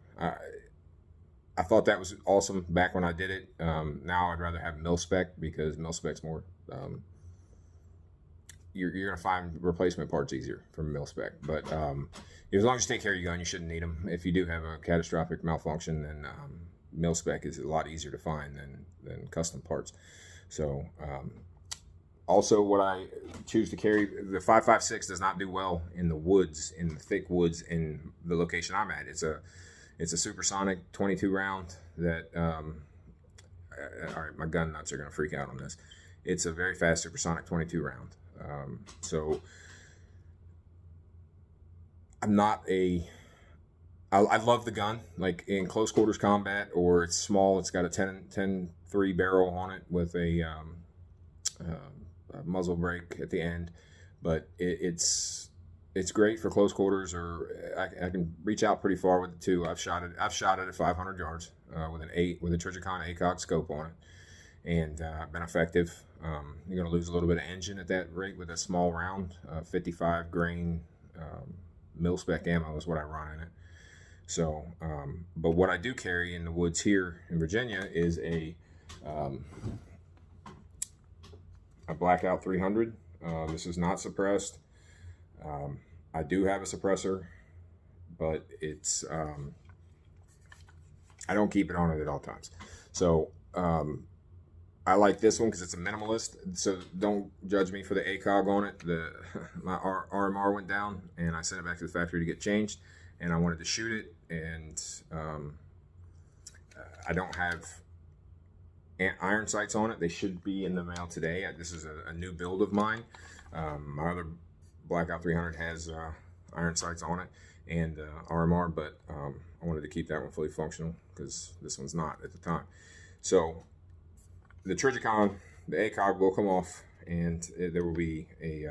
I thought that was awesome back when I did it. Now I'd rather have mil spec, because mil spec's more. You're going to find replacement parts easier from mil spec. But as long as you take care of your gun, you shouldn't need them. If you do have a catastrophic malfunction, then mil spec is a lot easier to find than custom parts. So also, what I choose to carry, the 5.56 does not do well in the woods, in the thick woods in the location I'm at. It's a supersonic 22 round that, all right, my gun nuts are going to freak out on this. It's a very fast supersonic 22 round. So I'm not I love the gun, like in close quarters combat, or it's small. It's got a 10-3 barrel on it with a muzzle brake at the end, but it's great for close quarters, or I can reach out pretty far with it too. I've shot it at 500 yards with a Trijicon ACOG scope on it, and been effective. You're going to lose a little bit of engine at that rate with a small round. 55 grain mil spec ammo is what I run in it. So, but what I do carry in the woods here in Virginia is a Blackout 300. This is not suppressed. I do have a suppressor, but it's I don't keep it on it at all times. So I like this one because it's a minimalist. So don't judge me for the ACOG on it. My RMR went down, and I sent it back to the factory to get changed, and I wanted to shoot it, and I don't have iron sights on it. They should be in the mail today. This is a new build of mine. My other Blackout 300 has iron sights on it and RMR, but I wanted to keep that one fully functional because this one's not at the time. So the Trijicon, the ACOG will come off, and there will be a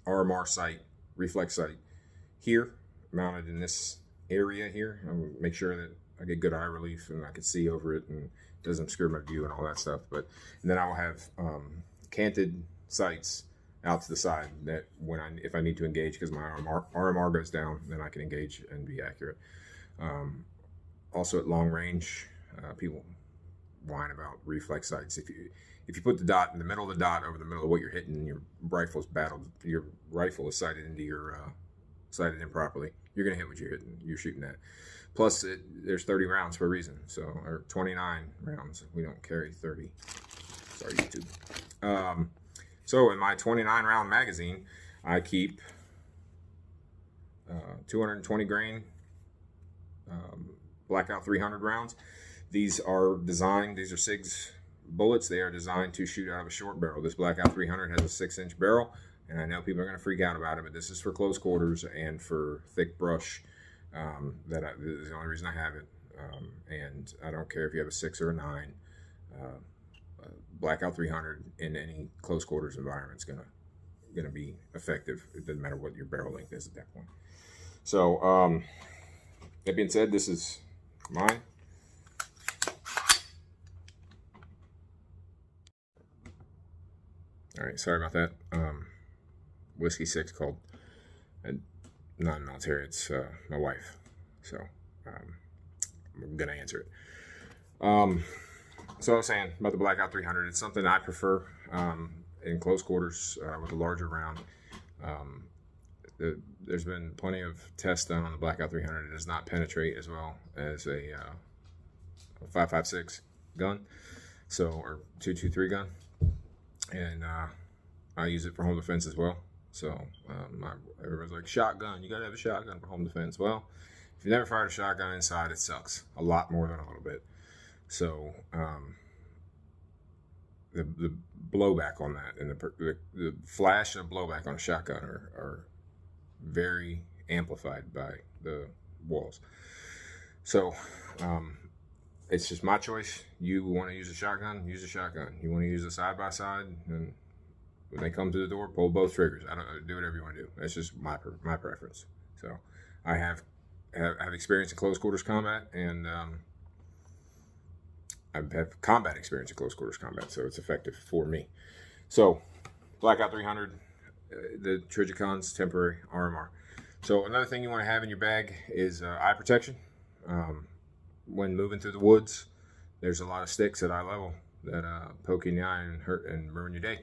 RMR sight, reflex sight here, mounted in this area here. I'll make sure that I get good eye relief and I can see over it and it doesn't obscure my view and all that stuff. And then I will have canted sights out to the side that if I need to engage, because my RMR goes down, then I can engage and be accurate. Also at long range, people whine about reflex sights. If you put the dot in the middle of the dot over the middle of what you're hitting, your rifle is sighted into sighted in properly, you're gonna hit what you're shooting at. Plus, there's 30 rounds for a reason. So, or 29 rounds. We don't carry 30. Sorry, YouTube. So in my 29 round magazine, I keep 220 grain Blackout 300 rounds. These are SIGs bullets. They are designed to shoot out of a short barrel. This Blackout 300 has a 6-inch barrel, and I know people are going to freak out about it, but this is for close quarters and for thick brush. This is the only reason I have it. And I don't care if you have a 6 or a 9. Blackout 300 in any close quarters environment is gonna be effective. It doesn't matter what your barrel length is at that point. So that being said, this is mine. All right, sorry about that. Whiskey 6 called. non-military. It's my wife. So I'm gonna answer it. So I was saying about the Blackout 300. It's something I prefer in close quarters with a larger round. There's been plenty of tests done on the Blackout 300. It does not penetrate as well as a 5.56 gun, or 2.23 gun, and I use it for home defense as well. So everybody's like, shotgun, you gotta have a shotgun for home defense. Well, if you've never fired a shotgun inside, it sucks a lot more than a little bit. So the blowback on that and the flash and the blowback on a shotgun are very amplified by the walls. So it's just my choice. You want to use a shotgun, use a shotgun. You want to use a side-by-side, and when they come to the door, pull both triggers. I don't do whatever you want to do. That's just my preference. So I have experience in close quarters combat, and I have combat experience in close quarters combat, so it's effective for me. So Blackout 300, the Trigicon's temporary RMR. So another thing you want to have in your bag is eye protection. When moving through the woods, there's a lot of sticks at eye level that poke you in the eye and hurt and ruin your day.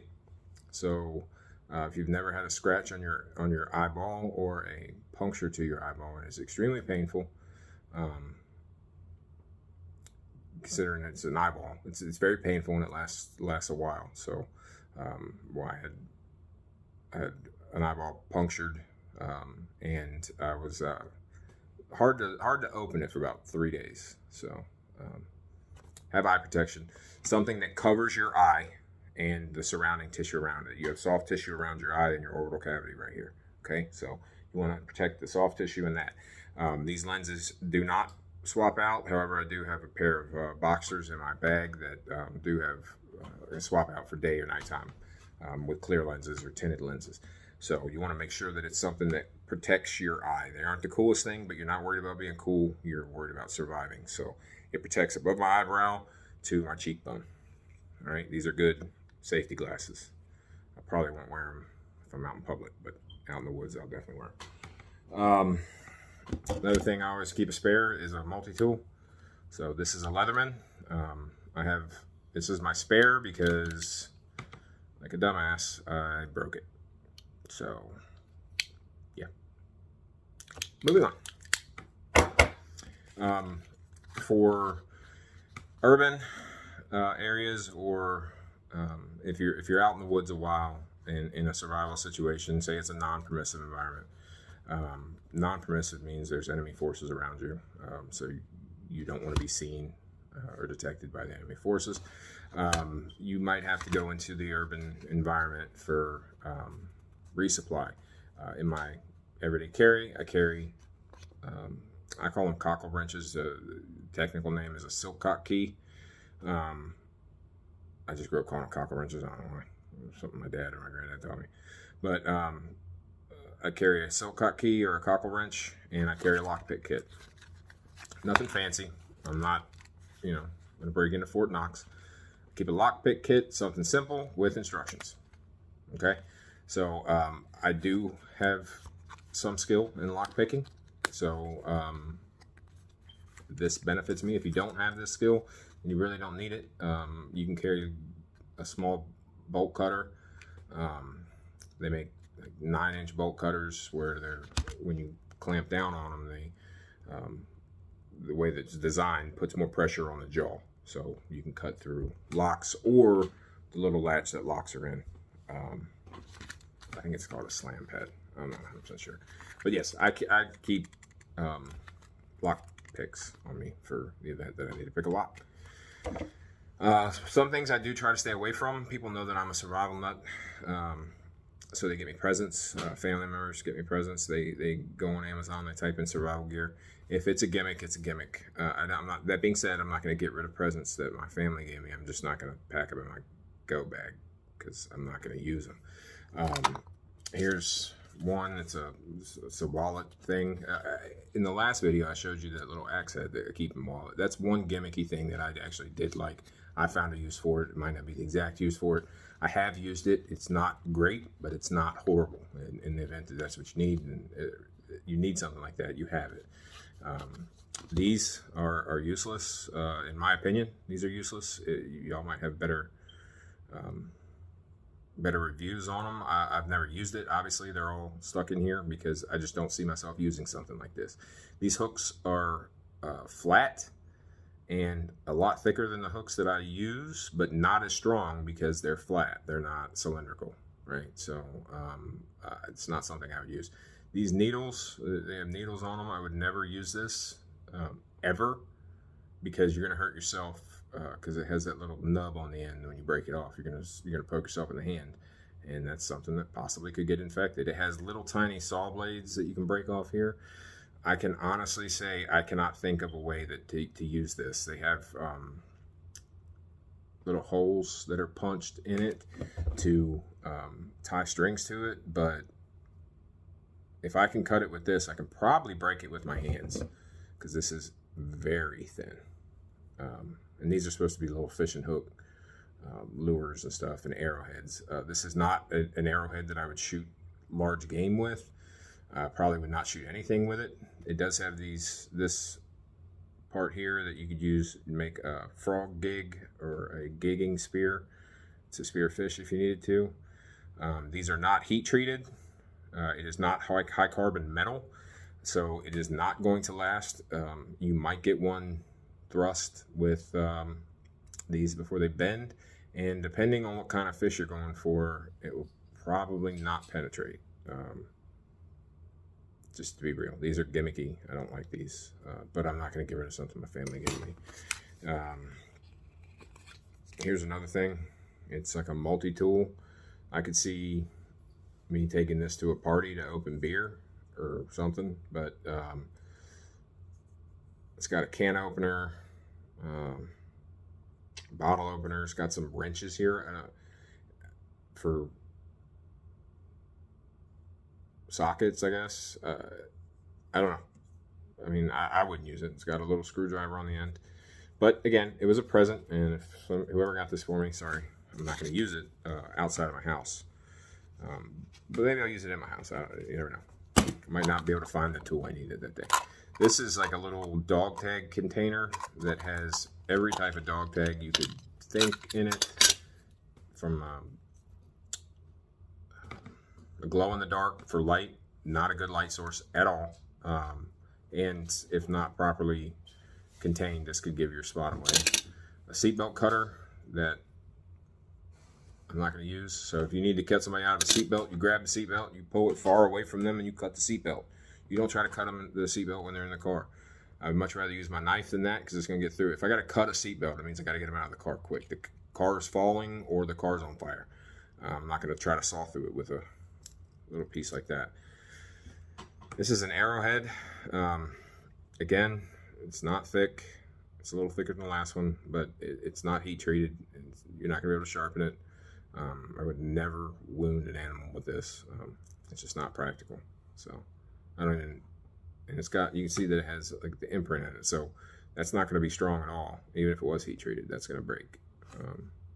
So if you've never had a scratch on your eyeball or a puncture to your eyeball, it is extremely painful. Considering it's an eyeball, it's very painful and it lasts a while. So I had an eyeball punctured, and I was hard to open it for about 3 days. So have eye protection, something that covers your eye and the surrounding tissue around it. You have soft tissue around your eye and your orbital cavity right here. Okay, so you want to protect the soft tissue in that. These lenses do not swap out. However, I do have a pair of boxers in my bag that do have swap out for day or nighttime with clear lenses or tinted lenses. So you want to make sure that it's something that protects your eye. They aren't the coolest thing, but you're not worried about being cool. You're worried about surviving. So it protects above my eyebrow to my cheekbone. All right, these are good safety glasses. I probably won't wear them if I'm out in public, but out in the woods, I'll definitely wear them. Another thing I always keep a spare is a multi-tool. So this is a Leatherman. This is my spare because, like a dumbass, I broke it. So, yeah. Moving on. For urban areas, or if you're out in the woods a while in a survival situation, say it's a non-permissive environment. Non-permissive means there's enemy forces around you, so you don't want to be seen or detected by the enemy forces. You might have to go into the urban environment for resupply. In my everyday carry, I carry, I call them cockle wrenches. The technical name is a silk cock key. I just grew up calling them cockle wrenches. I don't know why. Something my dad or my granddad taught me. But I carry a silk cock key or a cockle wrench, and I carry a lockpick kit. Nothing fancy. I'm not, going to break into Fort Knox. Keep a lockpick kit, something simple with instructions. Okay? So I do have some skill in lockpicking. So this benefits me. If you don't have this skill and you really don't need it, you can carry a small bolt cutter. They make 9-inch bolt cutters where when you clamp down on them, the way that it's designed puts more pressure on the jaw, so you can cut through locks or the little latch that locks are in. I think it's called a slam pad. I'm not 100% sure, but yes, I keep lock picks on me for the event that I need to pick a lock. Some things I do try to stay away from. People know that I'm a survival nut. So they get me presents. Family members get me presents. They go on Amazon. They type in survival gear. If it's a gimmick, it's a gimmick. I'm not. That being said, I'm not going to get rid of presents that my family gave me. I'm just not going to pack them in my go bag because I'm not going to use them. Here's one. It's a wallet thing. In the last video, I showed you that little axe head that I keep in wallet. That's one gimmicky thing that I actually did like. I found a use for it. It might not be the exact use for it. I have used it. It's not great, but it's not horrible. In the event that that's what you need, and you need something like that, you have it. These are useless, in my opinion. These are useless. Y'all might have better reviews on them. I've never used it. Obviously, they're all stuck in here because I just don't see myself using something like this. These hooks are flat and a lot thicker than the hooks that I use, but not as strong because they're flat. They're not cylindrical, right? So it's not something I would use. These needles, they have needles on them. I would never use this ever, because you're going to hurt yourself, because it has that little nub on the end. When you break it off, you're gonna poke yourself in the hand, and that's something that possibly could get infected. It has little tiny saw blades that you can break off here. I can honestly say I cannot think of a way that to use this. They have little holes that are punched in it to tie strings to it, but if I can cut it with this, I can probably break it with my hands, because this is very thin. And these are supposed to be little fishing hook lures and stuff, and arrowheads. This is not an arrowhead that I would shoot large game with. Probably would not shoot anything with it. It does have this part here that you could use to make a frog gig or a gigging spear to spear fish if you needed to. These are not heat treated. It is not high carbon metal, so it is not going to last. You might get one thrust with these before they bend, and depending on what kind of fish you're going for, it will probably not penetrate. Just to be real, these are gimmicky. I don't like these, but I'm not going to get rid of something my family gave me. Here's another thing. It's like a multi-tool. I could see me taking this to a party to open beer or something, but it's got a can opener, bottle opener. It's got some wrenches here for sockets, I guess. I don't know. I mean, I wouldn't use it. It's got a little screwdriver on the end. But again, it was a present, and if whoever got this for me, sorry, I'm not going to use it outside of my house. But maybe I'll use it in my house. You never know. I might not be able to find the tool I needed that day. This is like a little dog tag container that has every type of dog tag you could think in it, from a glow-in-the-dark for light, not a good light source at all, and if not properly contained, this could give your spot away. A seatbelt cutter that I'm not going to use. So if you need to cut somebody out of a seatbelt, you grab the seatbelt, you pull it far away from them, and you cut the seatbelt. You don't try to cut them the seatbelt when they're in the car. I would much rather use my knife than that, because it's going to get through. If I got to cut a seatbelt, it means I got to get them out of the car quick. The car's falling or the car's on fire. I'm not going to try to saw through it with a little piece like that. This is an arrowhead. Again, it's not thick. It's a little thicker than the last one, but it's not heat treated. You're not going to be able to sharpen it. I would never wound an animal with this. It's just not practical. So I don't even, and it's got, you can see that it has like the imprint in it. So that's not going to be strong at all. Even if it was heat treated, that's going to break.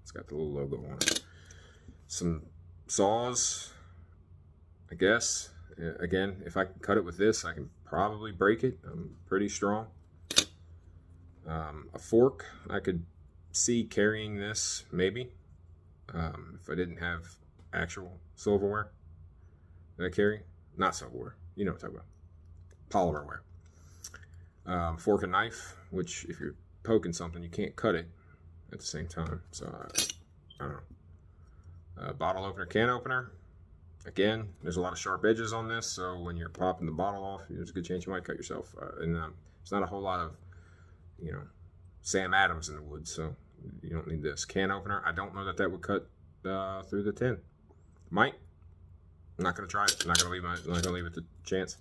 It's got the little logo on it. Some saws, I guess. Again, if I can cut it with this, I can probably break it. I'm pretty strong. A fork, I could see carrying this, maybe. If I didn't have actual silverware that I carry. Not silverware, you know what I'm talking about. Polymerware. Fork and knife, which if you're poking something, you can't cut it at the same time. So, I don't know. Bottle opener, can opener. Again, there's a lot of sharp edges on this, so when you're popping the bottle off, there's a good chance you might cut yourself. And there's not a whole lot of, Sam Adams in the woods, so you don't need this. Can opener, I don't know that would cut through the tin. Might. I'm not going to try it. I'm not going to leave it to chance.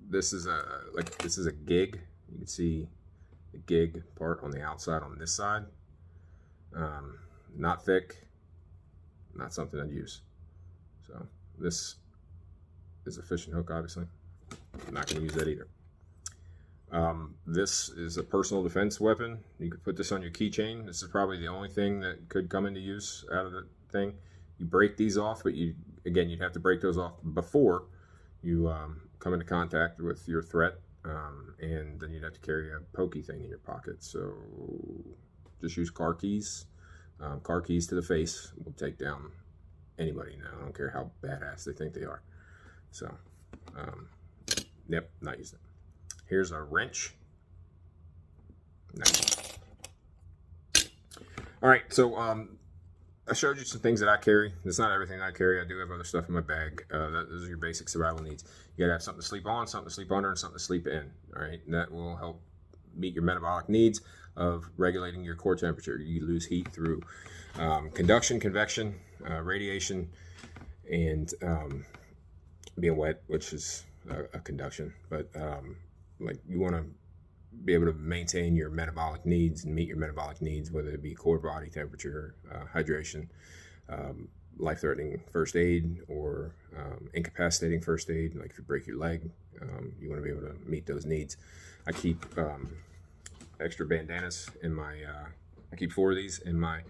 This is a gig. You can see the gig part on the outside on this side. Not thick. Not something I'd use. So this is a fishing hook, obviously. I'm not going to use that either. This is a personal defense weapon. You could put this on your keychain. This is probably the only thing that could come into use out of the thing. You break these off, but you'd have to break those off before you come into contact with your threat, and then you'd have to carry a pokey thing in your pocket. So just use car keys. Car keys to the face will take down anybody now. I don't care how badass they think they are. So, yep, not using it. Here's a wrench. Nice. All right, so I showed you some things that I carry. It's not everything I carry. I do have other stuff in my bag. Those are your basic survival needs. You gotta have something to sleep on, something to sleep under, and something to sleep in. All right, and that will help meet your metabolic needs of regulating your core temperature. You lose heat through conduction, convection, radiation, and being wet, which is a conduction. But like, you want to be able to maintain your metabolic needs and meet your metabolic needs, whether it be core body temperature, hydration, life-threatening first aid, or incapacitating first aid. Like if you break your leg, you want to be able to meet those needs. I keep extra bandanas in my, I keep 4 of these in my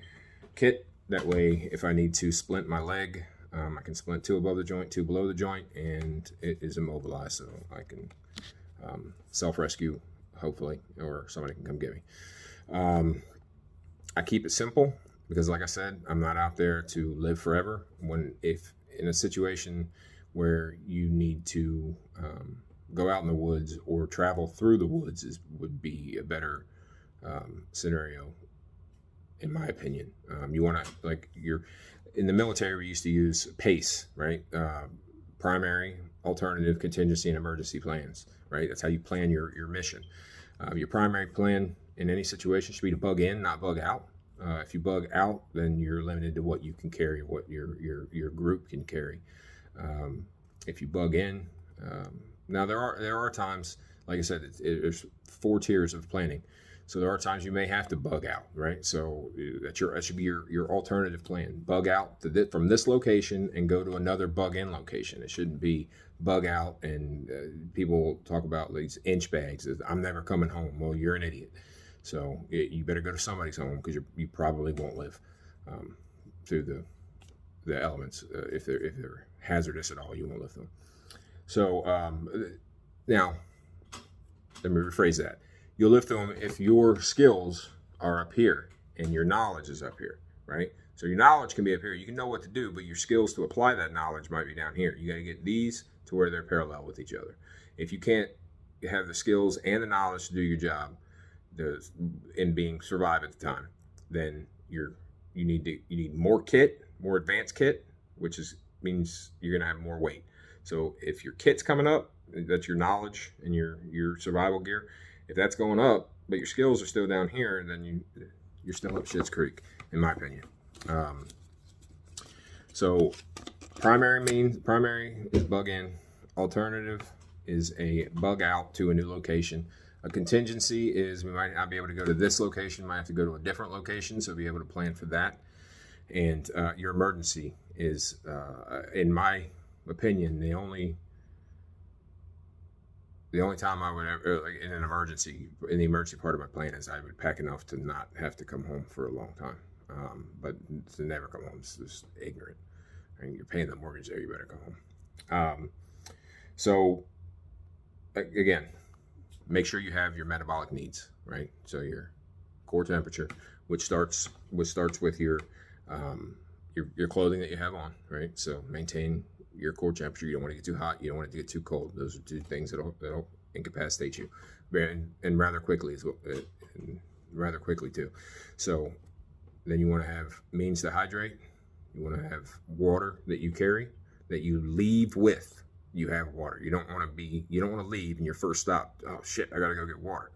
kit. That way, if I need to splint my leg, I can splint 2 above the joint, 2 below the joint, and it is immobilized, so I can self-rescue, hopefully, or somebody can come get me. I keep it simple because, like I said, I'm not out there to live forever. If in a situation where you need to go out in the woods or travel through the woods would be a better scenario, in my opinion. You want to, like, in the military, we used to use PACE, right? Primary, alternative, contingency, and emergency plans, right? That's how you plan your mission. Your primary plan in any situation should be to bug in, not bug out. If you bug out, then you're limited to what you can carry, what your group can carry. If you bug in, now there are times, like I said, there's 4 tiers of planning. So there are times you may have to bug out, right? So that should be your alternative plan. Bug out from this location and go to another bug in location. It shouldn't be bug out and people talk about these inch bags. I'm never coming home. Well, you're an idiot. So you better go to somebody's home because you probably won't live through the elements. If they're hazardous at all, you won't live them. So now, let me rephrase that. You'll live through them if your skills are up here and your knowledge is up here, right? So your knowledge can be up here. You can know what to do, but your skills to apply that knowledge might be down here. You got to get these to where they're parallel with each other. If you can't have the skills and the knowledge to do your job in survive at the time, then you need more kit, more advanced kit, which means you're going to have more weight. So if your kit's coming up, that's your knowledge and your survival gear. If that's going up, but your skills are still down here, then you're still up shit's creek, in my opinion. So primary is bug in. Alternative is a bug out to a new location. A contingency is we might not be able to go to this location, might have to go to a different location, so be able to plan for that. And your emergency is, in my opinion, the only time I would ever, like in the emergency part of my plan is I would pack enough to not have to come home for a long time. But to never come home is just ignorant. I mean, you're paying the mortgage there, you better come home. So again, make sure you have your metabolic needs, right? So your core temperature, which starts with your clothing that you have on, right? So maintain your core temperature. You don't want to get too hot. You don't want it to get too cold. Those are 2 things that'll incapacitate you, and rather quickly too. So then you want to have means to hydrate. You want to have water that you carry, that you leave with. You have water. You don't want to leave and your first stop, oh shit, I gotta go get water.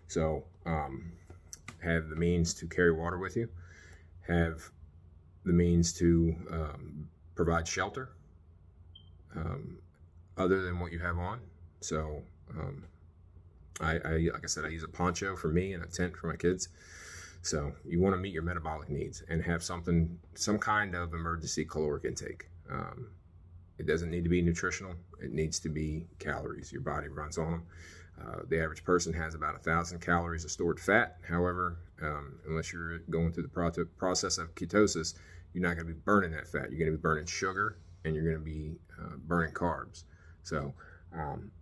So have the means to carry water with you. Have the means to provide shelter other than what you have on. So I like I said, I use a poncho for me and a tent for my kids. So you want to meet your metabolic needs and have some kind of emergency caloric intake. It doesn't need to be nutritional. It needs to be calories. Your body runs on them. The average person has about 1,000 calories of stored fat. However, unless you're going through the process of ketosis, you're not going to be burning that fat. You're going to be burning sugar, and you're going to be burning carbs. So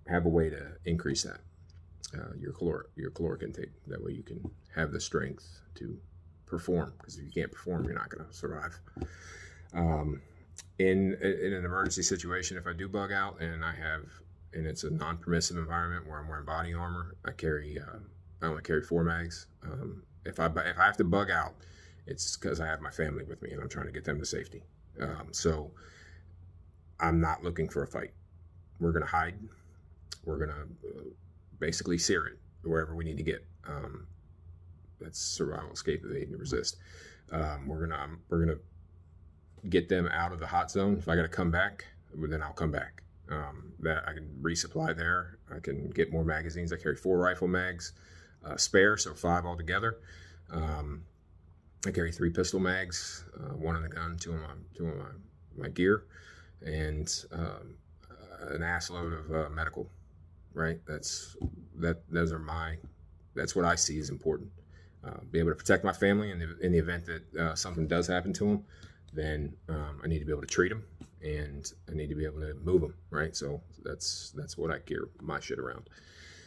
have a way to increase that, your caloric intake. That way you can have the strength to perform, because if you can't perform, you're not going to survive. In an emergency situation, if I do bug out and it's a non-permissive environment where I'm wearing body armor, I only carry 4 mags. If I have to bug out, it's because I have my family with me and I'm trying to get them to safety. So I'm not looking for a fight. We're going to hide. We're going to basically sear it wherever we need to get. That's survival, escape, evade, and resist. We're gonna get them out of the hot zone. If I got to come back, then I'll come back. That I can resupply there. I can get more magazines. I carry 4 rifle mags spare, so 5 altogether. I carry 3 pistol mags, 1 in the gun, 2 in my gear, and an ass load of medical. Right. That's what I see as important. Be able to protect my family in the event that something does happen to them. Then I need to be able to treat them, and I need to be able to move them, right? So that's what I gear my shit around.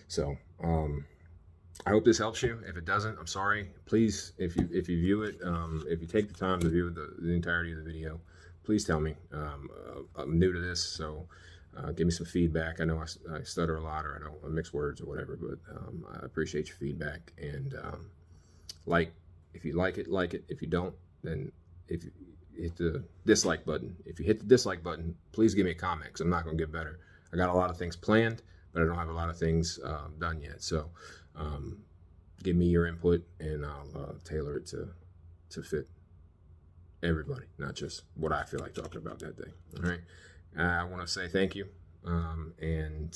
So I hope this helps you. If it doesn't, I'm sorry. Please, if you view it, if you take the time to view the entirety of the video, please tell me. I'm new to this, so give me some feedback. I know I stutter a lot, or I mix words or whatever, but I appreciate your feedback. And if you like it, like it. If you don't, then if you hit the dislike button. If you hit the dislike button, please give me a comment, because I'm not going to get better. I got a lot of things planned, but I don't have a lot of things done yet. So give me your input, and I'll tailor it to fit everybody, not just what I feel like talking about that day. All right. I want to say thank you. And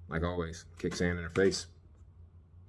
like always, kick sand in their face.